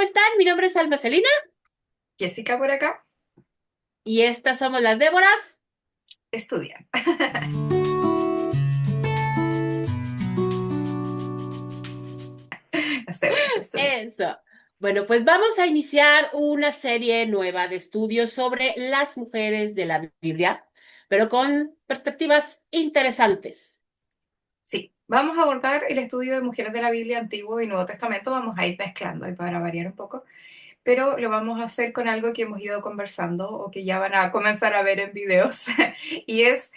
están? Mi nombre es Alma Celina Jessica por acá, y estas somos las Déboras. estudia. Las Déboras estudian. Eso. Bueno, pues vamos a iniciar una serie nueva de estudios sobre las mujeres de la Biblia, pero con perspectivas interesantes. Sí, vamos a abordar el estudio de mujeres de la Biblia Antiguo y Nuevo Testamento. Vamos a ir mezclando y para variar un poco, pero lo vamos a hacer con algo que hemos ido conversando o que ya van a comenzar a ver en videos. Y es,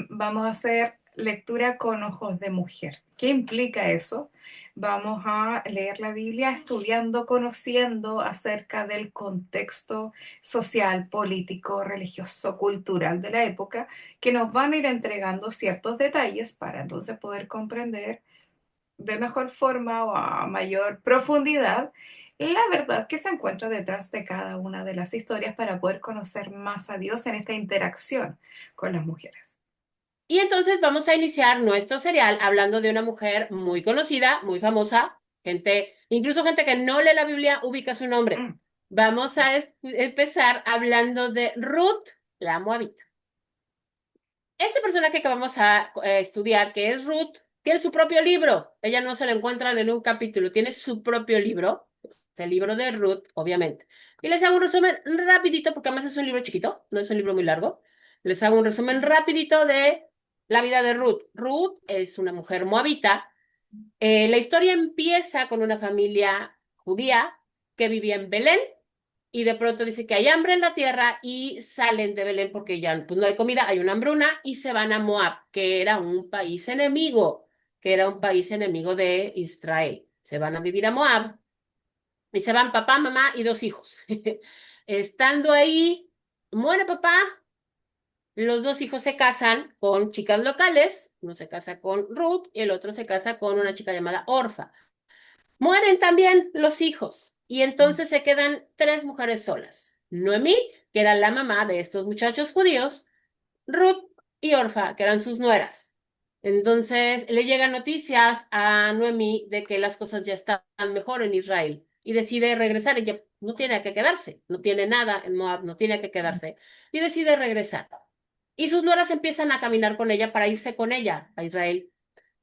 vamos a hacer lectura con ojos de mujer. ¿Qué implica eso? Vamos a leer la Biblia estudiando, conociendo acerca del contexto social, político, religioso, cultural de la época, que nos van a ir entregando ciertos detalles para entonces poder comprender de mejor forma o a mayor profundidad la verdad que se encuentra detrás de cada una de las historias para poder conocer más a Dios en esta interacción con las mujeres. Y entonces vamos a iniciar nuestro serial hablando de una mujer muy conocida, muy famosa, incluso gente que no lee la Biblia ubica su nombre. Mm, Vamos a empezar hablando de Ruth, la Moabita. Este personaje que vamos a estudiar, que es Ruth, tiene su propio libro. Ella no se la encuentran en un capítulo, tiene su propio libro. Es el libro de Ruth, obviamente. Y les hago un resumen rapidito, porque además es un libro chiquito, no es un libro muy largo. Les hago un resumen rapidito de la vida de Ruth. Ruth es una mujer moabita. La historia empieza con una familia judía que vivía en Belén y de pronto dice que hay hambre en la tierra y salen de Belén porque ya pues, no hay comida, hay una hambruna y se van a Moab, que era un país enemigo de Israel. Se van a vivir a Moab y se van papá, mamá y dos hijos. Estando ahí, muere papá, los dos hijos se casan con chicas locales, uno se casa con Ruth y el otro se casa con una chica llamada Orfa. Mueren también los hijos y mm. entonces se quedan tres mujeres solas. Noemí, que era la mamá de estos muchachos judíos, Ruth y Orfa, que eran sus nueras. Entonces le llegan noticias a Noemí de que las cosas ya están mejor en Israel y decide regresar. Ella no tiene que quedarse, no tiene nada en Moab, no tiene que quedarse y decide regresar. Y sus nueras empiezan a caminar con ella para irse con ella a Israel.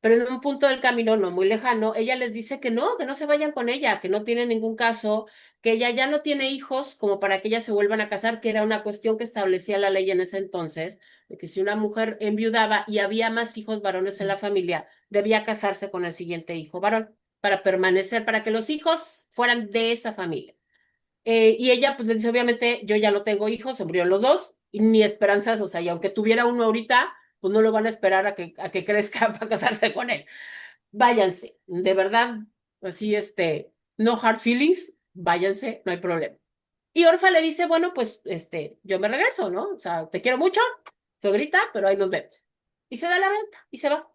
Pero en un punto del camino no muy lejano, ella les dice que no se vayan con ella, que no tiene ningún caso, que ella ya no tiene hijos como para que ellas se vuelvan a casar, que era una cuestión que establecía la ley en ese entonces, de que si una mujer enviudaba y había más hijos varones en la familia, debía casarse con el siguiente hijo varón para permanecer, para que los hijos fueran de esa familia. Y ella pues le dice, obviamente, yo ya no tengo hijos, se murieron los dos, y ni esperanzas, o sea, y aunque tuviera uno ahorita, pues no lo van a esperar a que crezca para casarse con él. Váyanse, de verdad, así, no hard feelings, váyanse, no hay problema. Y Orfa le dice, bueno, pues, yo me regreso, ¿no? O sea, te quiero mucho, grita, pero ahí nos vemos. Y se da la renta y se va.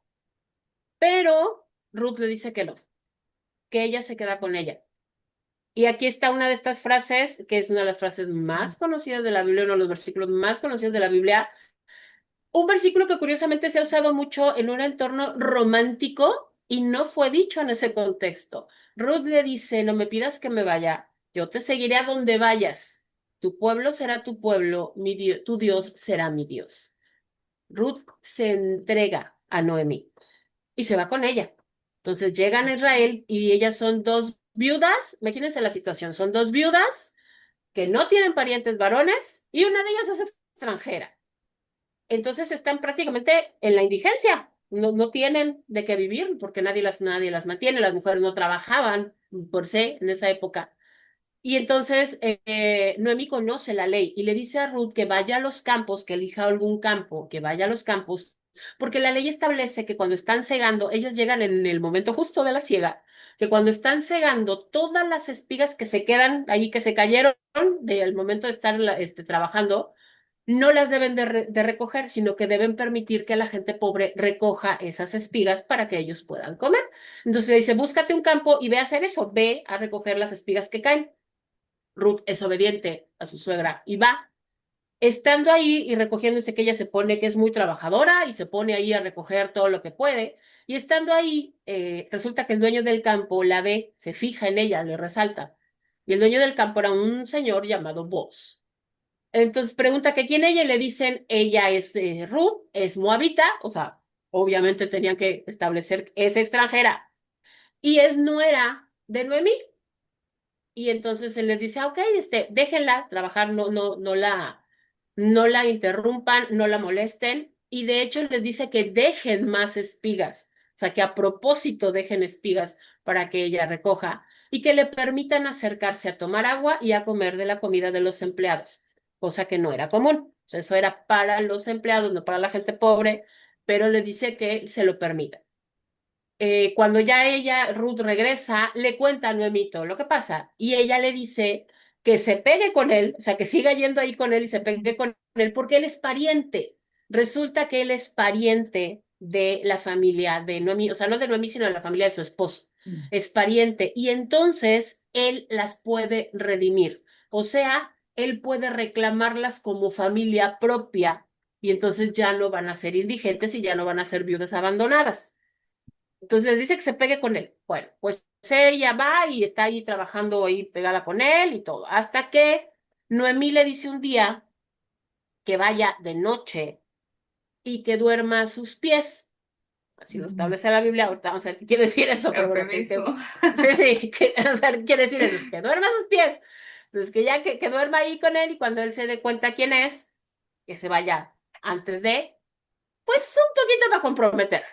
Pero Ruth le dice que no, que ella se queda con ella. Y aquí está una de estas frases, que es una de las frases más conocidas de la Biblia, uno de los versículos más conocidos de la Biblia. Un versículo que curiosamente se ha usado mucho en un entorno romántico y no fue dicho en ese contexto. Ruth le dice, no me pidas que me vaya, yo te seguiré a donde vayas. Tu pueblo será tu pueblo, tu Dios será mi Dios. Ruth se entrega a Noemí y se va con ella. Entonces llegan a Israel y ellas son dos viudas, imagínense la situación, son dos viudas que no tienen parientes varones y una de ellas es extranjera. Entonces están prácticamente en la indigencia, no tienen de qué vivir porque nadie las mantiene, las mujeres no trabajaban por se en esa época. Y entonces Noemí conoce la ley y le dice a Ruth que vaya a los campos, que elija algún campo, que vaya a los campos, porque la ley establece que cuando están segando, ellas llegan en el momento justo de la siega, que cuando están segando todas las espigas que se quedan ahí, que se cayeron del momento de estar trabajando, no las deben de recoger, sino que deben permitir que la gente pobre recoja esas espigas para que ellos puedan comer. Entonces le dice, búscate un campo y ve a hacer eso, ve a recoger las espigas que caen. Ruth es obediente a su suegra y va. Estando ahí y recogiéndose que ella se pone que es muy trabajadora y se pone ahí a recoger todo lo que puede. Y estando ahí, resulta que el dueño del campo la ve, se fija en ella, le resalta. y el dueño del campo era un señor llamado Boaz. Entonces pregunta que quién ella y le dicen, ella es Ruth, es moabita, o sea, obviamente tenían que establecer que es extranjera y es nuera de Noemí. Y entonces él les dice, ok, déjenla trabajar, no la interrumpan, no la molesten. Y de hecho les dice que dejen más espigas, o sea, que a propósito dejen espigas para que ella recoja y que le permitan acercarse a tomar agua y a comer de la comida de los empleados, cosa que no era común. O sea, eso era para los empleados, no para la gente pobre, pero le dice que se lo permita. Cuando ya ella, Ruth, regresa, le cuenta a Noemí todo lo que pasa y ella le dice que se pegue con él, o sea, que siga yendo ahí con él y se pegue con él porque él es pariente. Resulta que él es pariente de la familia de Noemí, o sea, no de Noemí, sino de la familia de su esposo. Es pariente y entonces él las puede redimir. O sea, él puede reclamarlas como familia propia y entonces ya no van a ser indigentes y ya no van a ser viudas abandonadas. Entonces dice que se pegue con él. Bueno, pues ella va y está ahí trabajando ahí pegada con él y todo. Hasta que Noemí le dice un día que vaya de noche y que duerma a sus pies. Así lo establece la Biblia. Ahorita vamos a ver qué quiere decir eso, pero bueno, Eufemismo. sí, sí, o sea, quiere decir eso, que duerma a sus pies. Entonces que ya que duerma ahí con él y cuando él se dé cuenta quién es, que se vaya antes de, pues un poquito para comprometer.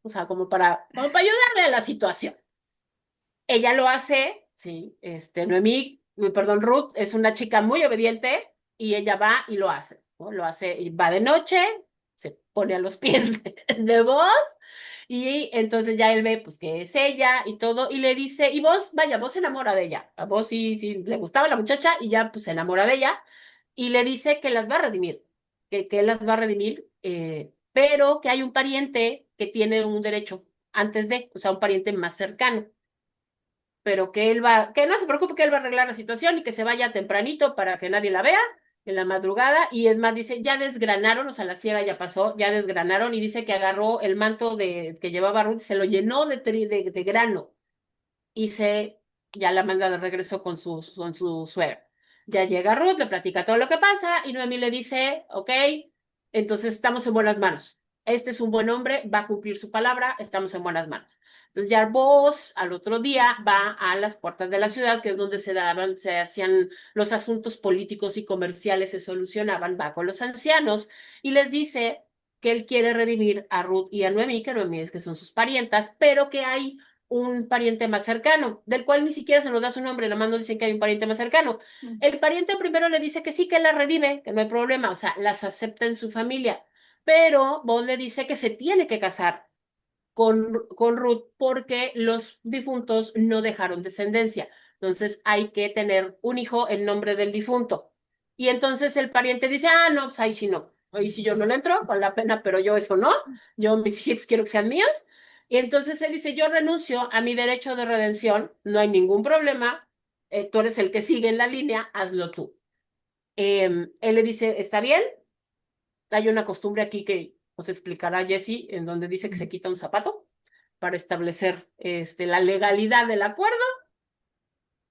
O sea, como para ayudarle a la situación. Ella lo hace, sí, Noemí, perdón, Ruth es una chica muy obediente y ella va y lo hace, ¿no? Lo hace, y va de noche, se pone a los pies de vos y entonces ya él ve pues que es ella y todo y le dice, y vos, vaya, vos se enamora de ella, a vos sí, sí le gustaba la muchacha y ya pues se enamora de ella y le dice que las va a redimir, que él las va a redimir, pero que hay un pariente que tiene un derecho antes de, o sea, un pariente más cercano pero que él va, que no se preocupe que él va a arreglar la situación y que se vaya tempranito para que nadie la vea en la madrugada. Y es más, dice, ya desgranaron, o sea, la ciega ya pasó, ya desgranaron y dice que agarró el manto que llevaba Ruth, se lo llenó de grano y ya la manda de regreso con su suegra. Ya llega Ruth, le platica todo lo que pasa y Noemí le dice, ok, entonces estamos en buenas manos. Este es un buen hombre, va a cumplir su palabra, estamos en buenas manos. Entonces ya vos al otro día va a las puertas de la ciudad, que es donde se hacían los asuntos políticos y comerciales, se solucionaban, va con los ancianos y les dice que él quiere redimir a Ruth y a Noemí, que Noemí es que son sus parientas, pero que hay un pariente más cercano, del cual ni siquiera se nos da su nombre, nomás nos dicen que hay un pariente más cercano. El pariente primero le dice que sí, que la redime, que no hay problema, o sea, las acepta en su familia, pero vos le dice que se tiene que casar con Ruth porque los difuntos no dejaron descendencia. Entonces hay que tener un hijo en nombre del difunto. Y entonces el pariente dice, ah, no, pues ahí sí no. Ahí sí yo no le entro, con la pena, pero yo eso no. Yo mis hijos quiero que sean míos. Y entonces él dice, yo renuncio a mi derecho de redención, no hay ningún problema. Tú eres el que sigue en la línea, hazlo tú. Él le dice, está bien, hay una costumbre aquí que os explicará Jesse, en donde dice que se quita un zapato para establecer la legalidad del acuerdo.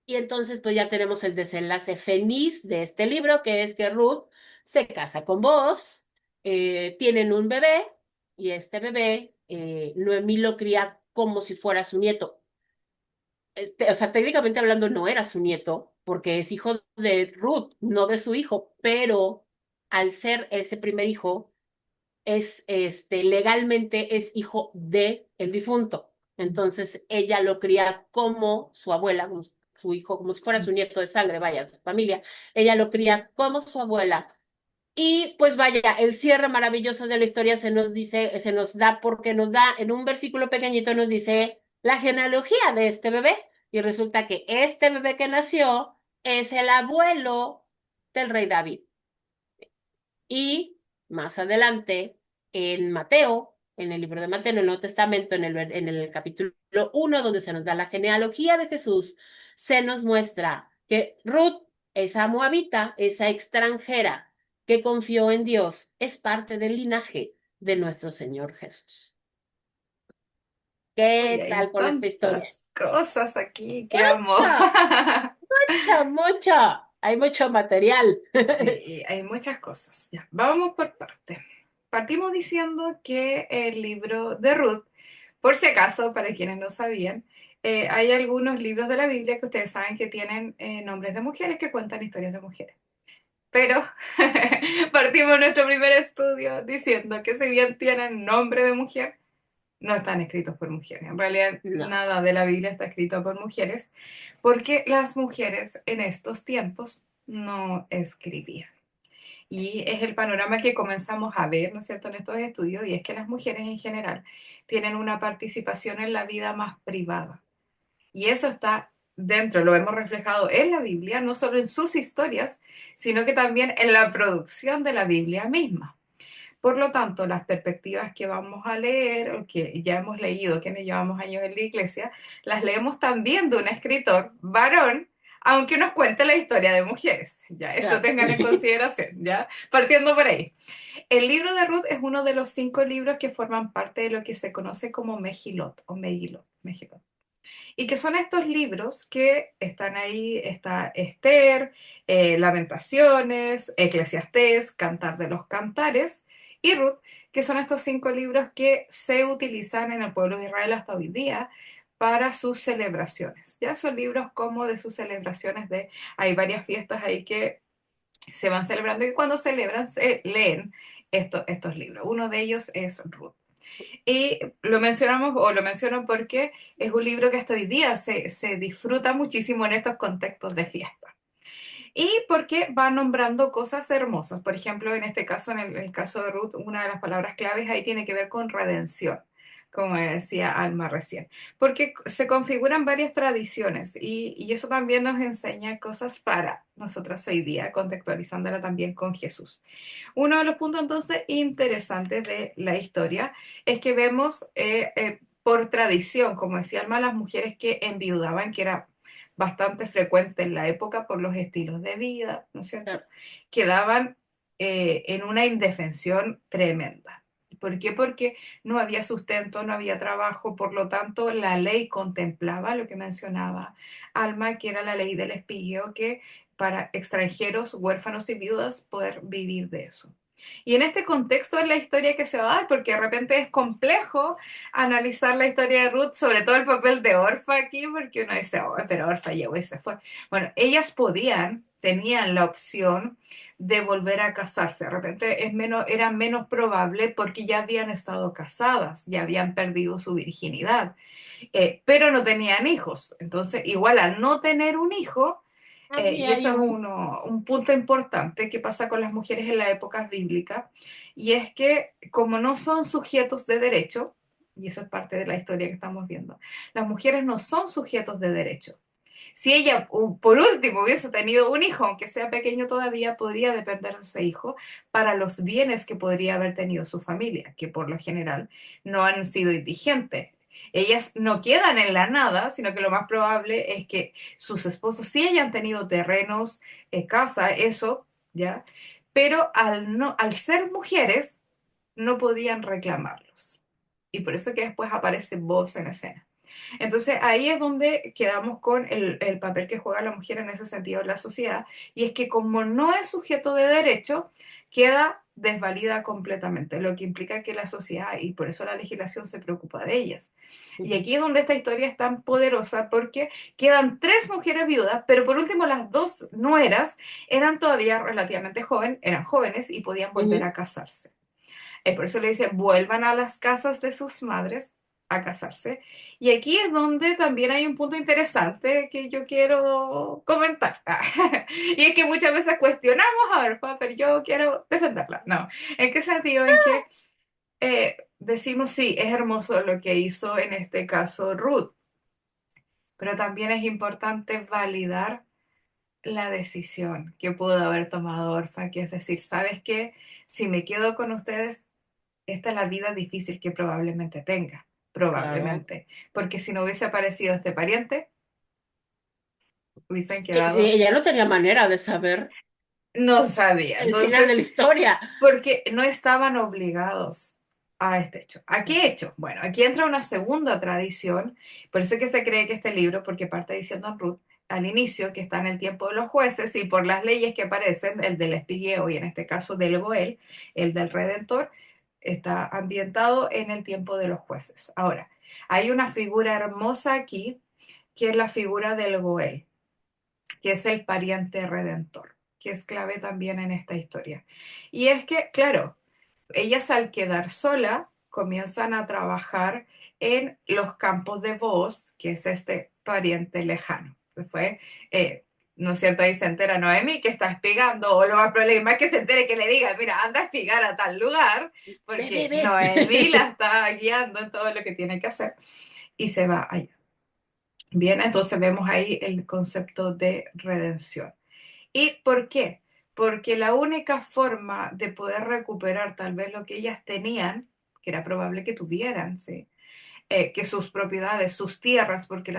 Y entonces pues ya tenemos el desenlace feliz de este libro, que es que Ruth se casa con vos, tienen un bebé y este bebé Noemí lo cría como si fuera su nieto. O sea, técnicamente hablando no era su nieto porque es hijo de Ruth, no de su hijo, pero al ser ese primer hijo, legalmente es hijo de el difunto. Entonces ella lo cría como su abuela, como su hijo, como si fuera su nieto de sangre, vaya, de familia. Ella lo cría como su abuela. Y pues vaya, el cierre maravilloso de la historia se nos da porque nos da, en un versículo pequeñito nos dice la genealogía de este bebé. Y resulta que este bebé que nació es el abuelo del rey David. Y más adelante, en Mateo, en el libro de Mateo, en el Nuevo Testamento, en el capítulo 1, donde se nos da la genealogía de Jesús, se nos muestra que Ruth, esa moabita, esa extranjera que confió en Dios, es parte del linaje de nuestro Señor Jesús. Uy, ¿Qué hay tal con esta historia? tantas cosas aquí que amo. ¡Mucho! mucho, mucho. Hay mucho material. Sí, hay muchas cosas. Ya, vamos por partes. Partimos diciendo que el libro de Ruth, por si acaso, para quienes no sabían, hay algunos libros de la Biblia que ustedes saben que tienen nombres de mujeres que cuentan historias de mujeres. Pero partimos nuestro primer estudio diciendo que si bien tienen nombre de mujer, no están escritos por mujeres. En realidad, No, nada de la Biblia está escrito por mujeres, porque las mujeres en estos tiempos no escribían. Y es el panorama que comenzamos a ver, ¿no es cierto?, en estos estudios, y es que las mujeres en general tienen una participación en la vida más privada. Y eso está dentro, lo hemos reflejado en la Biblia, no solo en sus historias, sino que también en la producción de la Biblia misma. Por lo tanto, las perspectivas que vamos a leer, o que ya hemos leído, quienes llevamos años en la iglesia, las leemos también de un escritor varón, aunque nos cuente la historia de mujeres. Ya, eso claro. tengan en consideración, ya, partiendo por ahí. El libro de Ruth es uno de los 5 libros que forman parte de lo que se conoce como Mejilot o Megilot, Mejilot. Y que son estos libros que están ahí, está Esther, Lamentaciones, Eclesiastés, Cantar de los Cantares y Ruth, que son estos 5 libros que se utilizan en el pueblo de Israel hasta hoy día para sus celebraciones. Ya son libros como de sus celebraciones de, hay varias fiestas ahí que se van celebrando y cuando celebran se leen estos libros. Uno de ellos es Ruth. Y lo mencionamos, o lo menciono porque es un libro que hasta hoy día se disfruta muchísimo en estos contextos de fiesta. Y porque va nombrando cosas hermosas. Por ejemplo, en este caso, en el caso de Ruth, una de las palabras claves ahí tiene que ver con redención, como decía Alma recién. Porque se configuran varias tradiciones y eso también nos enseña cosas para nosotras hoy día, contextualizándola también con Jesús. Uno de los puntos entonces interesantes de la historia es que vemos por tradición, como decía Alma, las mujeres que enviudaban, que era bastante frecuente en la época por los estilos de vida, ¿no es cierto? Claro. Quedaban en una indefensión tremenda. ¿Por qué? Porque no había sustento, no había trabajo, por lo tanto la ley contemplaba lo que mencionaba Alma, que era la ley del espigueo, que para extranjeros, huérfanos y viudas poder vivir de eso. Y en este contexto es la historia que se va a dar, porque de repente es complejo analizar la historia de Ruth, sobre todo el papel de Orfa aquí, porque uno dice, oh, pero Orfa llegó y se fue. Bueno, ellas podían, tenían la opción de volver a casarse. De repente era menos probable porque ya habían estado casadas, ya habían perdido su virginidad, pero no tenían hijos. Entonces, igual al no tener un hijo, Aquí y eso hay es un... un punto importante que pasa con las mujeres en la época bíblica, y es que como no son sujetos de derecho, y eso es parte de la historia que estamos viendo, las mujeres no son sujetos de derecho. Si ella, por último, hubiese tenido un hijo, aunque sea pequeño todavía, podría depender de ese hijo para los bienes que podría haber tenido su familia, que por lo general no han sido indigentes. Ellas no quedan en la nada, sino que lo más probable es que sus esposos sí hayan tenido terrenos, casa, eso, ¿ya? Pero al ser mujeres, no podían reclamarlos. Y por eso que después aparece voz en escena. Entonces ahí es donde quedamos con el papel que juega la mujer en ese sentido en la sociedad, y es que como no es sujeto de derecho, queda desvalida completamente, lo que implica que la sociedad, y por eso la legislación se preocupa de ellas. Y aquí es donde esta historia es tan poderosa porque quedan 3 mujeres viudas, pero por último las 2 nueras eran todavía relativamente eran jóvenes y podían volver Ujú. a casarse. Por eso le dice, vuelvan a las casas de sus madres a casarse. Y aquí es donde también hay un punto interesante que yo quiero comentar. Y es que muchas veces cuestionamos a Orfa, pero yo quiero defenderla. No, ¿en qué sentido? En que decimos, sí, es hermoso lo que hizo en este caso Ruth, pero también es importante validar la decisión que pudo haber tomado Orfa, que es decir, ¿sabes qué? Si me quedo con ustedes, esta es la vida difícil que probablemente tenga, Claro. probablemente, porque si no hubiese aparecido este pariente, hubiesen Sí, sí, quedado, ella no tenía manera de saber no sabía, el final de entonces, la historia. porque no estaban obligados a este hecho. ¿A qué hecho? Bueno, aquí entra una segunda tradición, por eso es que se cree que este libro, porque parte diciendo en Ruth, al inicio, que está en el tiempo de los jueces, y por las leyes que aparecen, el del espigueo y en este caso del Goel, el del Redentor, está ambientado en el tiempo de los jueces. Ahora, hay una figura hermosa aquí, que es la figura del Goel, que es el pariente redentor, que es clave también en esta historia. Y es que, claro, ellas al quedar sola comienzan a trabajar en los campos de Booz, que es este pariente lejano. Después, ¿no es cierto? Ahí se entera Noemi que está espigando, o lo más probable es que se entere que le diga, mira, anda a espigar a tal lugar, Ve, ve, porque Noemi la ve. está guiando en todo lo que tiene que hacer, y se va allá. Bien, entonces vemos ahí el concepto de redención. ¿Y por qué? Porque la única forma de poder recuperar tal vez lo que ellas tenían, que era probable que tuvieran, ¿sí? Que sus propiedades, sus tierras, porque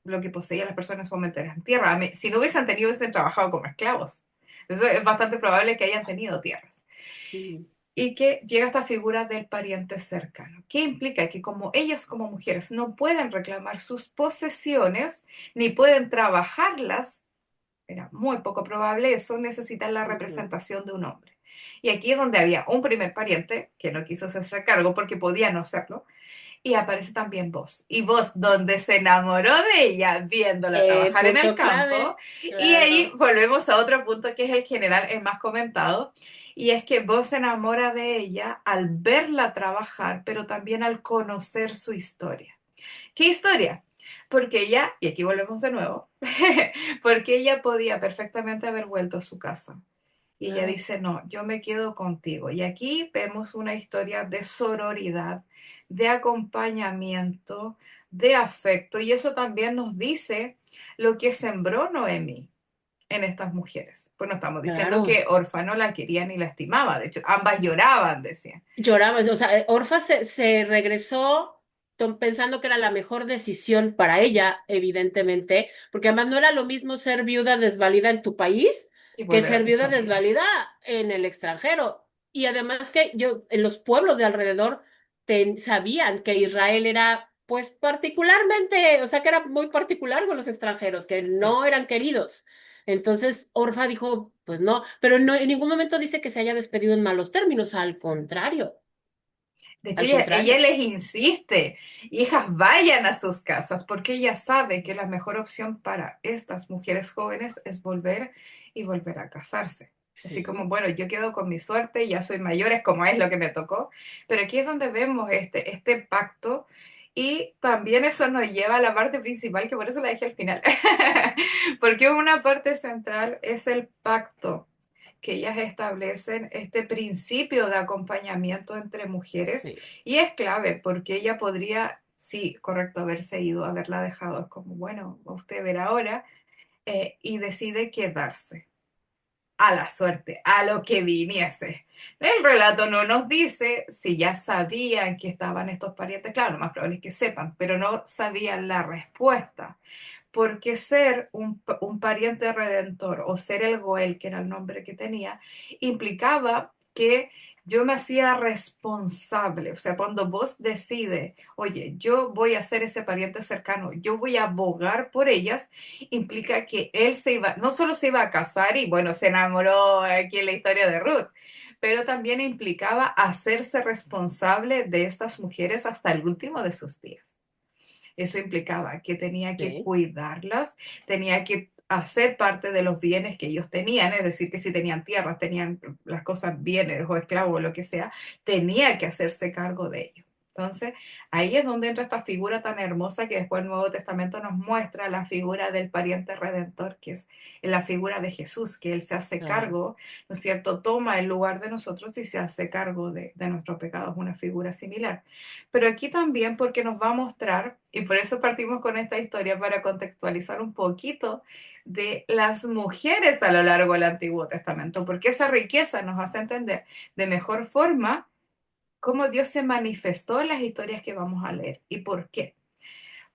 lo que poseían las personas momento eran tierra. Si no hubiesen tenido, hubiesen trabajado como esclavos. Eso es bastante probable que hayan tenido tierras. Mm, Y que llega esta figura del pariente cercano. ¿Qué implica? Que como ellas como mujeres no pueden reclamar sus posesiones, ni pueden trabajarlas, era muy poco probable eso, necesitan la ujú. representación de un hombre. Y aquí es donde había un primer pariente que no quiso hacerse cargo porque podía no hacerlo, y aparece también vos. Y vos, donde se enamoró de ella viéndola trabajar en el Punto campo. clave, Y ahí claro. volvemos a otro punto que es el general, el más comentado. Y es que vos se enamora de ella al verla trabajar, pero también al conocer su historia. ¿Qué historia? Porque ella, y aquí volvemos de nuevo, porque ella podía perfectamente haber vuelto a su casa. Y ella Claro, dice, no, yo me quedo contigo. Y aquí vemos una historia de sororidad, de acompañamiento, de afecto. Y eso también nos dice lo que sembró Noemi en estas mujeres. Pues no estamos diciendo claro. que Orfa no la quería ni la estimaba. De hecho, ambas lloraban, decían. Lloraba, o sea, Orfa se regresó pensando que era la mejor decisión para ella, evidentemente, porque además no era lo mismo ser viuda desvalida en tu país Y que volver a ser tu viuda familia. desvalida en el extranjero. Y además que yo, en los pueblos de alrededor sabían que Israel era, pues particularmente, o sea, que era muy particular con los extranjeros, que Sí. no eran queridos. Entonces Orfa dijo, pues no, pero no, en ningún momento dice que se haya despedido en malos términos, al contrario, De hecho, al ella contrario. les insiste, hijas, vayan a sus casas, porque ella sabe que la mejor opción para estas mujeres jóvenes es volver y volver a casarse. Así como, Sí, bueno, yo quedo con mi suerte, ya soy mayor, es como es lo que me tocó, pero aquí es donde vemos este pacto, y también eso nos lleva a la parte principal, que por eso la dejé al final, porque una parte central es el pacto que ellas establecen, este principio de acompañamiento entre mujeres, sí, y es clave porque ella podría, sí, correcto, haberse ido, haberla dejado, es como, bueno, usted verá ahora, y decide quedarse a la suerte, a lo que viniese. El relato no nos dice si ya sabían que estaban estos parientes, claro, lo más probable es que sepan, pero no sabían la respuesta, porque ser un pariente redentor o ser el Goel, que era el nombre que tenía, implicaba que yo me hacía responsable. O sea, cuando vos decides, oye, yo voy a ser ese pariente cercano, yo voy a abogar por ellas, implica que él se iba, no solo se iba a casar y bueno, se enamoró aquí en la historia de Ruth, pero también implicaba hacerse responsable de estas mujeres hasta el último de sus días. Eso implicaba que tenía que sí, cuidarlas, tenía que hacer parte de los bienes que ellos tenían, es decir, que si tenían tierras, tenían las cosas, bienes o esclavos o lo que sea, tenía que hacerse cargo de ello. Entonces, ahí es donde entra esta figura tan hermosa que después el Nuevo Testamento nos muestra, la figura del pariente redentor, que es la figura de Jesús, que Él se hace claro, cargo, ¿no es cierto? Toma el lugar de nosotros y se hace cargo de nuestros pecados, una figura similar. Pero aquí también porque nos va a mostrar, y por eso partimos con esta historia, para contextualizar un poquito de las mujeres a lo largo del Antiguo Testamento, porque esa riqueza nos hace entender de mejor forma cómo Dios se manifestó en las historias que vamos a leer. ¿Y por qué?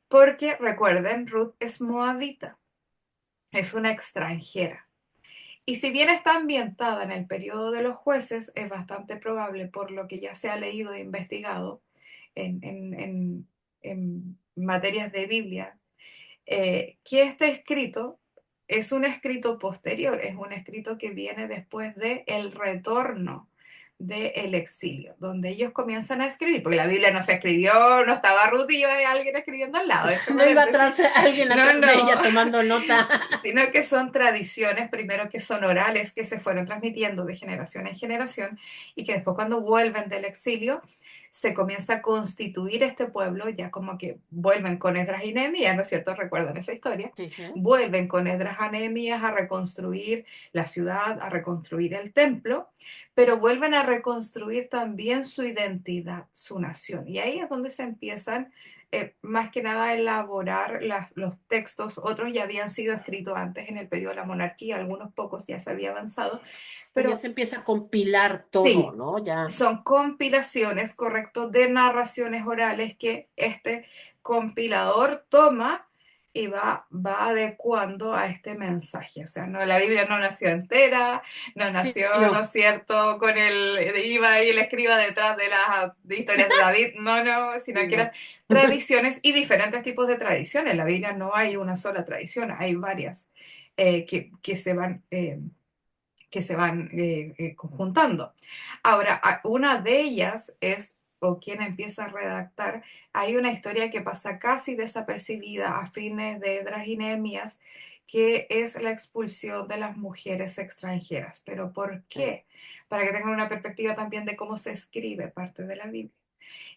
Porque recuerden, Ruth es moabita, es una extranjera. Y si bien está ambientada en el periodo de los jueces, es bastante probable, por lo que ya se ha leído e investigado en materias de Biblia, que este escrito es un escrito posterior, es un escrito que viene después del retorno del exilio, donde ellos comienzan a escribir, porque la Biblia no se escribió, no estaba Ruth y iba alguien escribiendo al lado, entre No iba paréntesis. atrás, alguien No, atrás de no, ella tomando nota. sino que son tradiciones, primero que son orales, que se fueron transmitiendo de generación en generación y que después cuando vuelven del exilio se comienza a constituir este pueblo, ya como que vuelven con Esdras y Nehemías, ¿no es cierto? Recuerdan esa historia. Sí, sí. Vuelven con Esdras y Nehemías a reconstruir la ciudad, a reconstruir el templo, pero vuelven a reconstruir también su identidad, su nación. Y ahí es donde se empiezan más que nada elaborar los textos. Otros ya habían sido escritos antes en el periodo de la monarquía, algunos pocos ya se había avanzado, Ya pero se empieza a compilar todo, sí, ¿no? Ya. son compilaciones, correcto, de narraciones orales que este compilador toma y va adecuando a este mensaje. O sea, no, la Biblia no nació entera, no Sí, nació, ¿no no. es cierto?, con iba y el escriba detrás de las de historias de David, no, no, sino que eran No. tradiciones y diferentes tipos de tradiciones. En la Biblia no hay una sola tradición, hay varias que se van conjuntando. Ahora, una de ellas es, o quien empieza a redactar, hay una historia que pasa casi desapercibida a fines de Esdras y Nehemías, que es la expulsión de las mujeres extranjeras. ¿Pero por Sí. qué? Para que tengan una perspectiva también de cómo se escribe parte de la Biblia.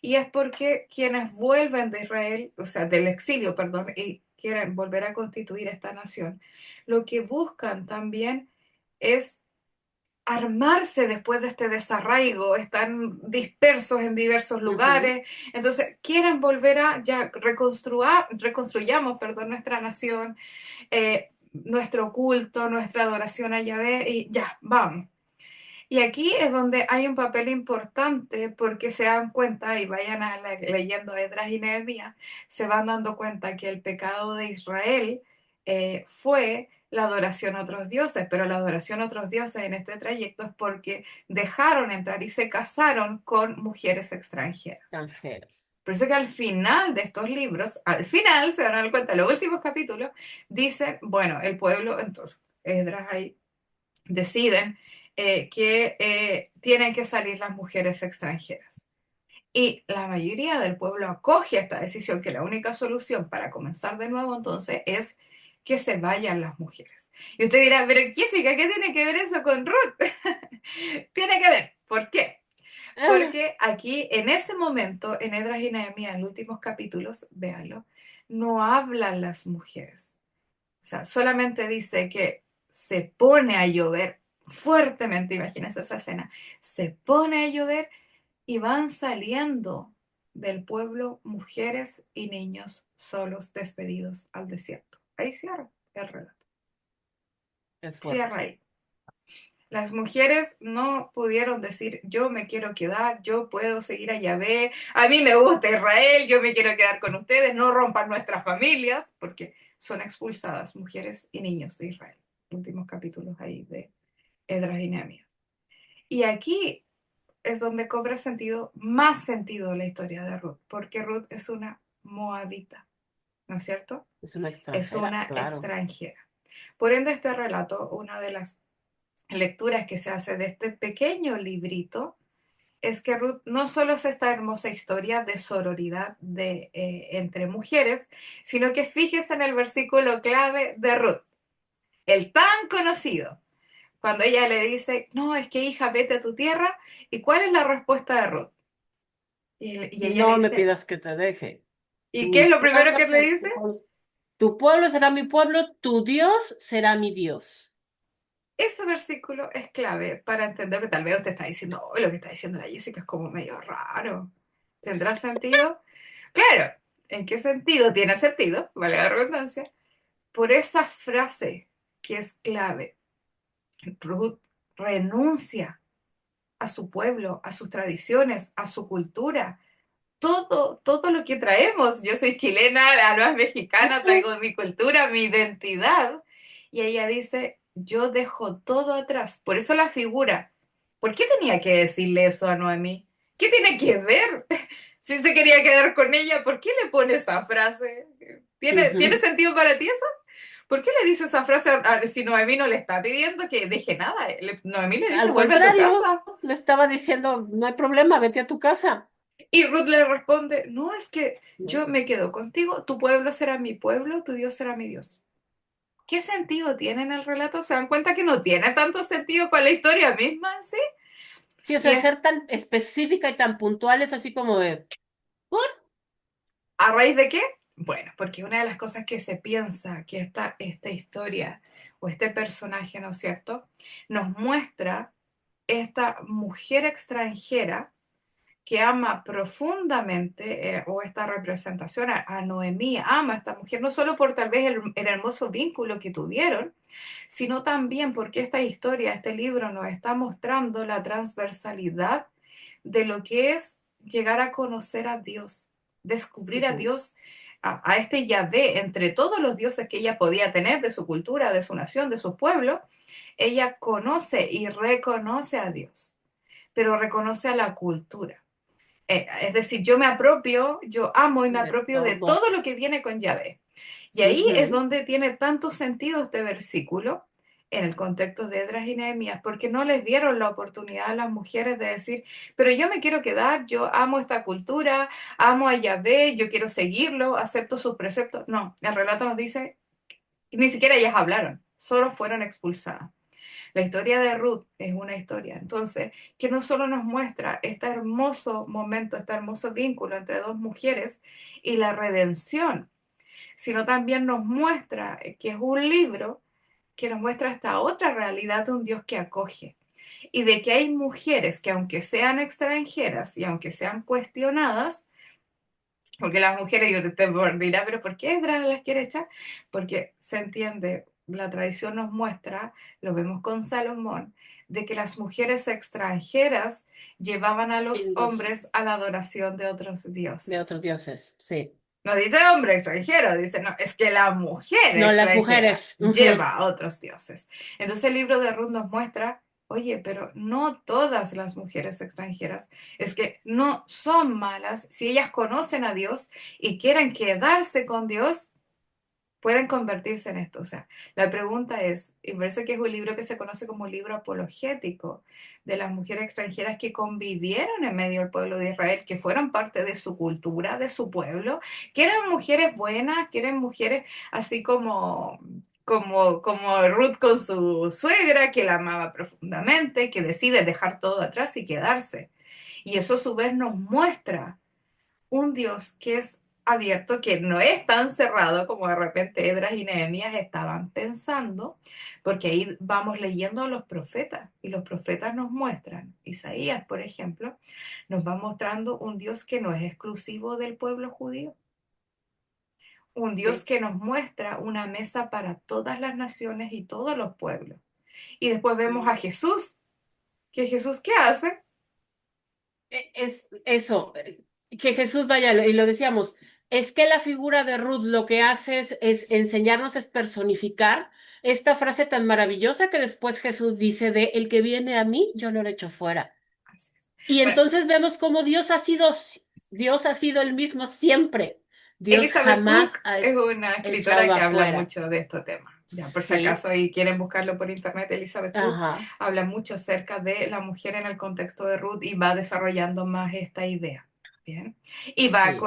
Y es porque quienes vuelven de Israel, o sea, del exilio, perdón, y quieren volver a constituir esta nación, lo que buscan también es armarse después de este desarraigo, están dispersos en diversos Ujú. lugares, entonces quieren volver a ya reconstruyamos, perdón, nuestra nación, nuestro culto, nuestra adoración a Yahvé y ya, vamos. Y aquí es donde hay un papel importante porque se dan cuenta, y vayan leyendo Esdras y Nehemías, se van dando cuenta que el pecado de Israel fue la adoración a otros dioses, pero la adoración a otros dioses en este trayecto es porque dejaron entrar y se casaron con mujeres extranjeras. Extranjeros. Por eso que al final de estos libros, al final se van a dar cuenta, los últimos capítulos, dicen, bueno, el pueblo, entonces, Esdras ahí deciden que tienen que salir las mujeres extranjeras. Y la mayoría del pueblo acoge esta decisión, que la única solución para comenzar de nuevo entonces es que se vayan las mujeres. Y usted dirá, pero Jessica, ¿qué tiene que ver eso con Ruth? Tiene que ver. ¿Por qué? Ah, Porque aquí, en ese momento, en Esdras y Nehemías, en los últimos capítulos, véanlo, no hablan las mujeres. O sea, solamente dice que se pone a llover fuertemente, imagínense esa escena, se pone a llover y van saliendo del pueblo mujeres y niños solos despedidos al desierto. Ahí cierra el relato. es Cierra fuerte. ahí. Las mujeres no pudieron decir, yo me quiero quedar, yo puedo seguir a Yahvé, a mí me gusta Israel, yo me quiero quedar con ustedes, no rompan nuestras familias, porque son expulsadas mujeres y niños de Israel. Últimos capítulos ahí de Esdras y Nehemías. Y aquí es donde cobra sentido, más sentido la historia de Ruth, porque Ruth es una moabita, ¿no es cierto? Es una Es extranjera, una claro. extranjera. Por ende, este relato, una de las lecturas que se hace de este pequeño librito es que Ruth no solo es esta hermosa historia de sororidad entre mujeres, sino que fíjese en el versículo clave de Ruth, el tan conocido, cuando ella le dice, no, es que hija, vete a tu tierra, ¿y cuál es la respuesta de Ruth? Y ella le No me dice, pidas que te deje. ¿y qué Mi es lo primero pueblo que le será dice? tu pueblo será mi pueblo, tu Dios será mi Dios. Ese versículo es clave para entenderlo. Tal vez usted está diciendo, oh, lo que está diciendo la Jessica es como medio raro. ¿Tendrá sentido? Claro, ¿en qué sentido? Tiene sentido, vale la redundancia. Por esa frase que es clave, Ruth renuncia a su pueblo, a sus tradiciones, a su cultura, todo lo que traemos. Yo soy chilena, la nueva es mexicana, traigo mi cultura, mi identidad. Y ella dice, yo dejo todo atrás. Por eso la figura. ¿Por qué tenía que decirle eso a Noemí? ¿Qué tiene que ver? Si se quería quedar con ella, ¿por qué le pone esa frase? ¿Tiene Ujú. sentido para ti eso? ¿Por qué le dice esa frase si Noemí no le está pidiendo que deje nada? Noemí le dice, Al vuelve a tu contrario, casa. le estaba diciendo, no hay problema, vete a tu casa. Y Ruth le responde, no, es que ¿No? yo me quedo contigo, tu pueblo será mi pueblo, tu Dios será mi Dios. ¿Qué sentido tiene en el relato? ¿Se dan cuenta que no tiene tanto sentido con la historia misma en sí? Sí, o Y sea, es ser tan específica y tan puntual es así como de, "¿Por?". ¿a raíz de qué? Bueno, porque una de las cosas que se piensa que esta historia o este personaje, ¿no es cierto?, nos muestra esta mujer extranjera que ama profundamente, o esta representación a Noemí, ama a esta mujer, no solo por tal vez el hermoso vínculo que tuvieron, sino también porque esta historia, este libro nos está mostrando la transversalidad de lo que es llegar a conocer a Dios, descubrir a Ujú. Dios, a este Yahvé, entre todos los dioses que ella podía tener de su cultura, de su nación, de su pueblo, ella conoce y reconoce a Dios, pero reconoce a la cultura. Es decir, yo me apropio, yo amo y me De apropio de todo. todo lo que viene con Yahvé. Y ahí es Ujú. donde tiene tanto sentido este versículo en el contexto de Esdras y Nehemías, porque no les dieron la oportunidad a las mujeres de decir, pero yo me quiero quedar, yo amo esta cultura, amo a Yahvé, yo quiero seguirlo, acepto sus preceptos. No, el relato nos dice que ni siquiera ellas hablaron, solo fueron expulsadas. La historia de Ruth es una historia, entonces, que no solo nos muestra este hermoso momento, este hermoso vínculo entre dos mujeres y la redención, sino también nos muestra que es un libro que nos muestra esta otra realidad de un Dios que acoge y de que hay mujeres que aunque sean extranjeras y aunque sean cuestionadas, porque las mujeres, y usted dirá, pero ¿por qué Esdras las quiere echar? Porque se entiende, la tradición nos muestra, lo vemos con Salomón, de que las mujeres extranjeras llevaban a los Lindos hombres a la adoración de otros de dioses. otros dioses, sí. No dice hombre extranjero, dice, no, es que la mujer No, las extranjera mujeres. Ujú. lleva a otros dioses. Entonces el libro de Ruth nos muestra, oye, pero no todas las mujeres extranjeras, es que no son malas. Si ellas conocen a Dios y quieren quedarse con Dios, pueden convertirse en esto. O sea, la pregunta es, y por eso que es un libro que se conoce como libro apologético de las mujeres extranjeras que convivieron en medio del pueblo de Israel, que fueron parte de su cultura, de su pueblo, que eran mujeres buenas, que eran mujeres así como Ruth con su suegra, que la amaba profundamente, que decide dejar todo atrás y quedarse. Y eso a su vez nos muestra un Dios que es abierto, que no es tan cerrado como de repente Edras y Nehemías estaban pensando, porque ahí vamos leyendo a los profetas y los profetas nos muestran, Isaías, por ejemplo, nos va mostrando un Dios que no es exclusivo del pueblo judío, un Dios Sí. que nos muestra una mesa para todas las naciones y todos los pueblos. Y después vemos a Jesús, que Jesús, ¿qué hace? Es eso, que Jesús vaya, y lo decíamos, es que la figura de Ruth lo que hace es enseñarnos, es personificar esta frase tan maravillosa que después Jesús dice de el que viene a mí, yo no lo echo fuera. Y Bueno, entonces vemos cómo Dios ha sido el mismo siempre. Dios Elizabeth Cook jamás ha es una echado escritora que habla afuera. mucho de este tema. Ya, por si Sí, acaso y quieren buscarlo por internet, Elizabeth Cook ajá, habla mucho acerca de la mujer en el contexto de Ruth y va desarrollando más esta idea. Bien. Y va sí,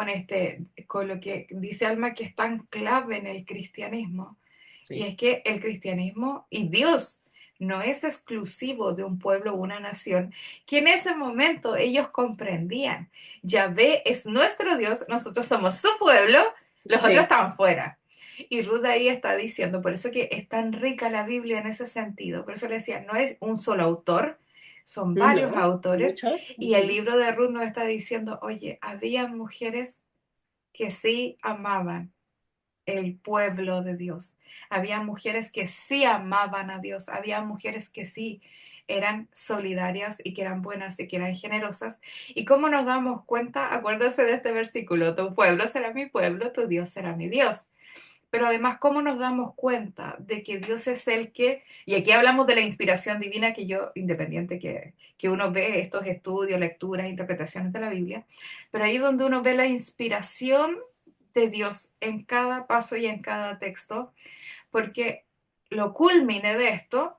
con lo que dice Alma que es tan clave en el cristianismo, y sí. es que el cristianismo y Dios no es exclusivo de un pueblo o una nación, que en ese momento ellos comprendían. Yahvé es nuestro Dios, nosotros somos su pueblo, los otros Sí. están fuera. Y Ruth ahí está diciendo, por eso que es tan rica la Biblia en ese sentido, por eso le decía, no es un solo autor, son varios No, autores, muchos. y el Ujú. libro de Ruth nos está diciendo, oye, había mujeres que sí amaban el pueblo de Dios. Había mujeres que sí amaban a Dios, había mujeres que sí eran solidarias y que eran buenas y que eran generosas. ¿Y cómo nos damos cuenta? Acuérdese de este versículo, tu pueblo será mi pueblo, tu Dios será mi Dios. Pero además, ¿cómo nos damos cuenta de que Dios es el que, y aquí hablamos de la inspiración divina, que yo, independiente que uno ve estos estudios, lecturas, interpretaciones de la Biblia, pero ahí donde uno ve la inspiración de Dios en cada paso y en cada texto, porque lo culmine de esto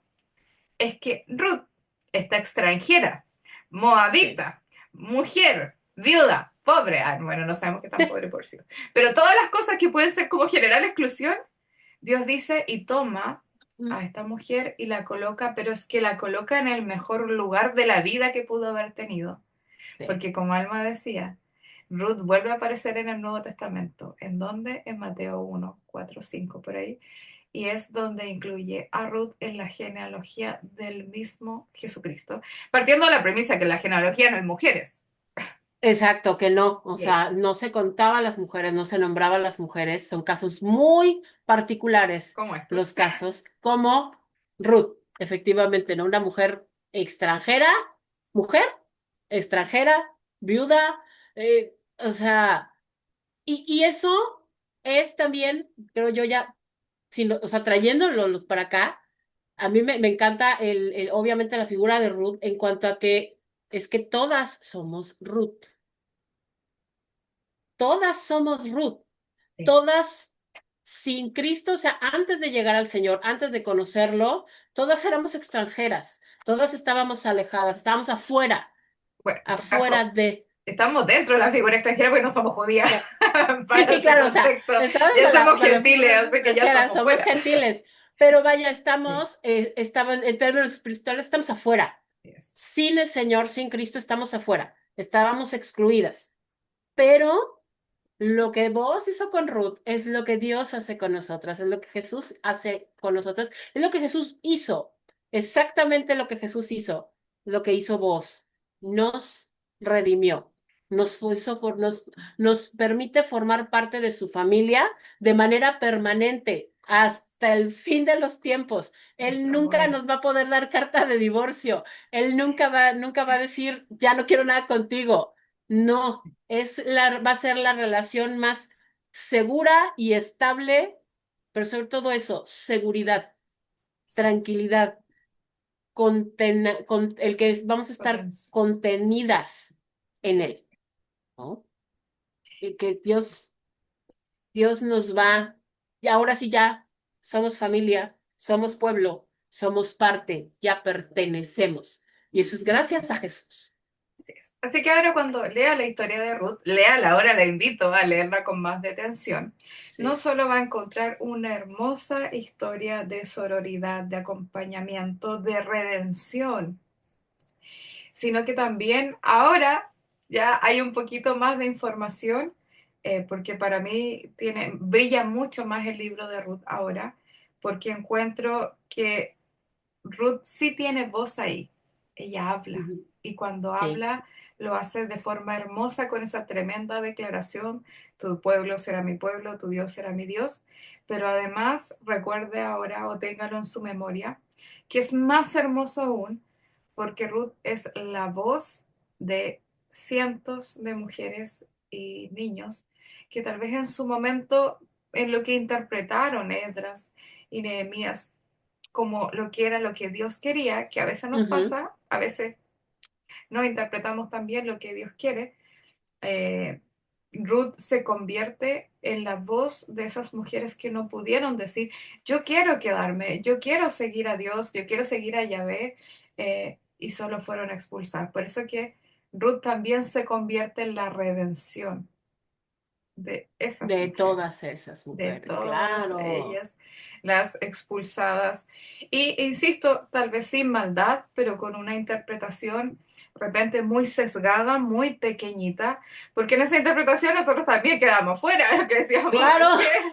es que Ruth, esta extranjera, Sí. moabita, mujer, viuda, pobre, bueno, no sabemos qué tan pobre por sí, pero todas las cosas que pueden ser como generar exclusión, Dios dice y toma Mm, a esta mujer y la coloca, pero es que la coloca en el mejor lugar de la vida que pudo haber tenido. sí. Porque como Alma decía, Ruth vuelve a aparecer en el Nuevo Testamento. ¿En dónde? En Mateo 1, 4, 5, por ahí. Y es donde incluye a Ruth en la genealogía del mismo Jesucristo, partiendo de la premisa que en la genealogía no hay mujeres. Exacto, que no, o Yay. sea, no se contaba a las mujeres, no se nombraba a las mujeres, son casos muy particulares Como estos. los casos, como Ruth, efectivamente, ¿no? Una extranjera, mujer, extranjera, viuda, o sea, y eso es también, creo yo ya, si o sea, trayéndolo para acá, a mí me encanta obviamente la figura de Ruth en cuanto a que es que todas somos Ruth. Todas somos Ruth, Sí. todas sin Cristo, o sea, antes de llegar al Señor, antes de conocerlo, todas éramos extranjeras, todas estábamos alejadas, estábamos afuera, Bueno, en todo afuera caso, de... estamos dentro de la figura extranjera porque no somos judías ya. para Sí, ese claro, o sea, contexto. estamos Ya somos para la gentiles, figura así que ya extranjera, estamos somos fuera. gentiles, pero vaya, Sí, estaban en términos espirituales, estamos afuera. yes. Sin el Señor, sin Cristo, estamos afuera, estábamos excluidas, pero lo que vos hizo con Ruth es lo que Dios hace con nosotras, es lo que Jesús hace con nosotras, es lo que Jesús hizo, exactamente lo que Jesús hizo, lo que hizo vos, nos redimió, nos permite formar parte de su familia de manera permanente hasta el fin de los tiempos. Él Nuestra nunca muerte. nos va a poder dar carta de divorcio, él nunca va a decir, ya no quiero nada contigo. No, va a ser la relación más segura y estable, pero sobre todo eso, seguridad, tranquilidad, con el que vamos a estar contenidas en él, ¿no? Y que Dios nos va, y ahora sí ya somos familia, somos pueblo, somos parte, ya pertenecemos. Y eso es gracias a Jesús. Así es. Así que ahora cuando lea la historia de Ruth, léala ahora, la invito a leerla con más detención. No Sí. solo va a encontrar una hermosa historia de sororidad, de acompañamiento, de redención, sino que también ahora ya hay un poquito más de información, porque para mí brilla mucho más el libro de Ruth ahora, porque encuentro que Ruth sí tiene voz ahí, ella habla, Ujú. y cuando Sí. habla lo hace de forma hermosa con esa tremenda declaración, tu pueblo será mi pueblo, tu Dios será mi Dios, pero además recuerde ahora o téngalo en su memoria, que es más hermoso aún, porque Ruth es la voz de cientos de mujeres y niños que tal vez en su momento, en lo que interpretaron Esdras y Nehemías, como lo que era lo que Dios quería, que a veces nos Ujú. pasa, a veces no interpretamos también lo que Dios quiere. eh, Ruth se convierte en la voz de esas mujeres que no pudieron decir, yo quiero quedarme, yo quiero seguir a Dios, yo quiero seguir a Yahvé, y solo fueron expulsadas. Por eso que Ruth también se convierte en la redención de esas De mujeres, todas esas de mujeres, todas claro. ellas, las expulsadas. Y insisto, tal vez sin maldad, pero con una interpretación de repente muy sesgada, muy pequeñita, porque en esa interpretación nosotros también quedamos fuera, lo que decíamos Claro, recién,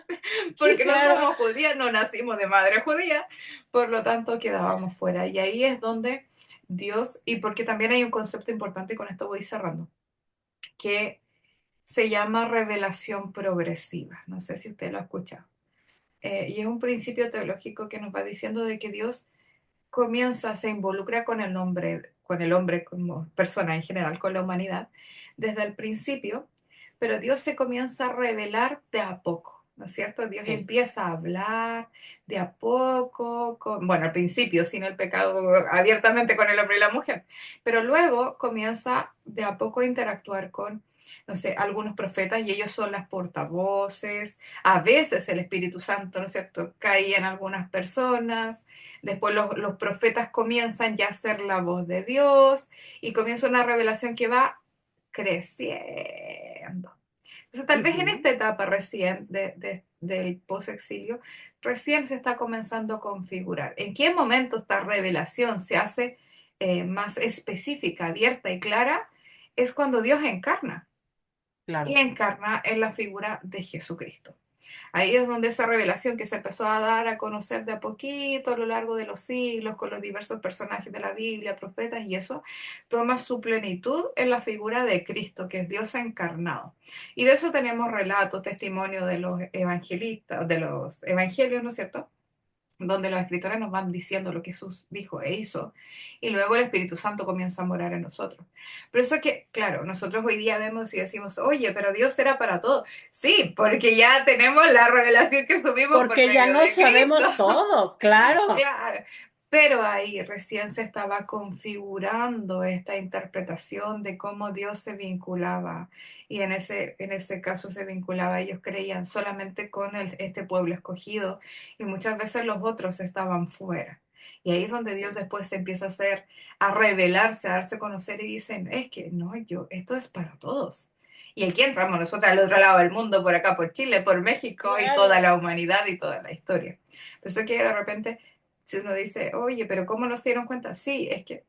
sí, porque no claro. somos judías, no nacimos de madre judía, por lo tanto quedábamos fuera. Y ahí es donde Dios, y porque también hay un concepto importante, y con esto voy cerrando, que se llama revelación progresiva. No sé si usted lo ha escuchado. Y es un principio teológico que nos va diciendo de que Dios comienza, se involucra con el hombre como persona en general, con la humanidad, desde el principio, pero Dios se comienza a revelar de a poco. ¿no es cierto? Dios Sí. empieza a hablar de a poco, bueno, al principio sin el pecado abiertamente con el hombre y la mujer, pero luego comienza de a poco a interactuar con, no sé, algunos profetas y ellos son las portavoces, a veces el Espíritu Santo, ¿no es cierto?, cae en algunas personas, después los profetas comienzan ya a ser la voz de Dios y comienza una revelación que va creciendo. Entonces, tal vez en Ujú. esta etapa recién del post-exilio, recién se está comenzando a configurar. ¿En qué momento esta revelación se hace más específica, abierta y clara? Es cuando Dios encarna y Claro. encarna en la figura de Jesucristo. Ahí es donde esa revelación que se empezó a dar a conocer de a poquito a lo largo de los siglos con los diversos personajes de la Biblia, profetas y eso, toma su plenitud en la figura de Cristo, que es Dios encarnado. Y de eso tenemos relatos, testimonios de los evangelistas, de los evangelios, ¿no es cierto?, donde los escritores nos van diciendo lo que Jesús dijo e hizo, y luego el Espíritu Santo comienza a morar en nosotros. Por eso que, claro, nosotros hoy día vemos y decimos, oye, pero Dios era para todo. Sí, porque ya tenemos la revelación que subimos por Porque ya medio no de Cristo. sabemos todo, claro. Claro, pero ahí recién se estaba configurando esta interpretación de cómo Dios se vinculaba y en ese caso se vinculaba, ellos creían solamente con este pueblo escogido y muchas veces los otros estaban fuera. Y ahí es donde Dios después se empieza a hacer, a revelarse, a darse a conocer y dicen, es que no, esto es para todos. Y aquí entramos nosotros al otro lado del mundo, por acá, por Chile, por México y toda Claro. la humanidad y toda la historia. Por eso que de repente, si uno dice, oye, pero ¿cómo no se dieron cuenta? Sí, es que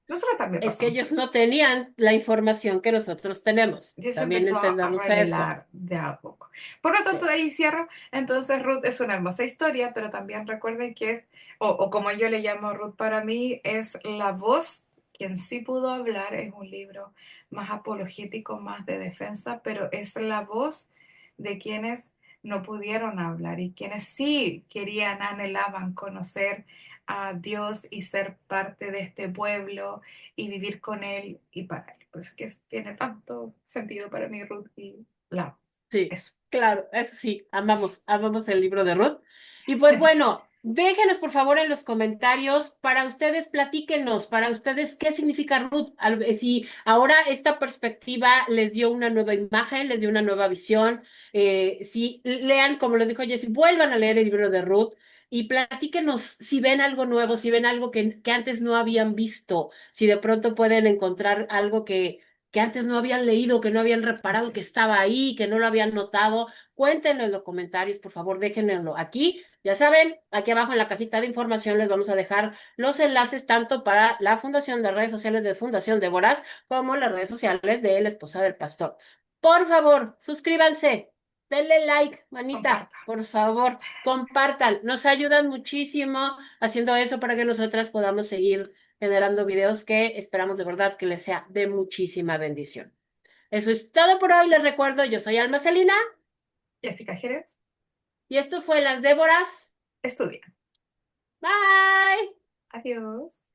nosotros también Es que pasamos ellos por eso. no tenían la información que nosotros tenemos. Y eso También empezó a entendamos eso. revelar de a poco. Por lo tanto, Sí. ahí cierro. Entonces, Ruth es una hermosa historia, pero también recuerden que es, o como yo le llamo a Ruth para mí, es la voz. Quien sí pudo hablar es un libro más apologético, más de defensa, pero es la voz de quienes no pudieron hablar y quienes sí querían, anhelaban conocer a Dios y ser parte de este pueblo y vivir con Él y para Él. Por eso que tiene tanto sentido para mí Ruth y la Sí, eso. claro, eso sí, amamos, amamos el libro de Ruth. Y pues bueno, déjenos por favor en los comentarios, para ustedes, platíquenos, para ustedes, ¿qué significa Ruth? Si ahora esta perspectiva les dio una nueva imagen, les dio una nueva visión, si lean, como lo dijo Jessy, vuelvan a leer el libro de Ruth y platíquenos si ven algo nuevo, si ven algo que antes no habían visto, si de pronto pueden encontrar algo que antes no habían leído, que no habían reparado Así que es. estaba ahí, que no lo habían notado. Cuéntenlo en los comentarios, por favor, déjenlo aquí. Ya saben, aquí abajo en la cajita de información les vamos a dejar los enlaces tanto para la Fundación de Redes Sociales de Fundación Déboras como las redes sociales de la esposa del pastor. Por favor, suscríbanse, denle like, manita, Comparta. por favor, compartan. Nos ayudan muchísimo haciendo eso para que nosotras podamos seguir generando videos que esperamos de verdad que les sea de muchísima bendición. Eso es todo por hoy. Les recuerdo, yo soy Alma Celina Jessica Jerez, y esto fue Las Déboras. estudia. Bye. Adiós.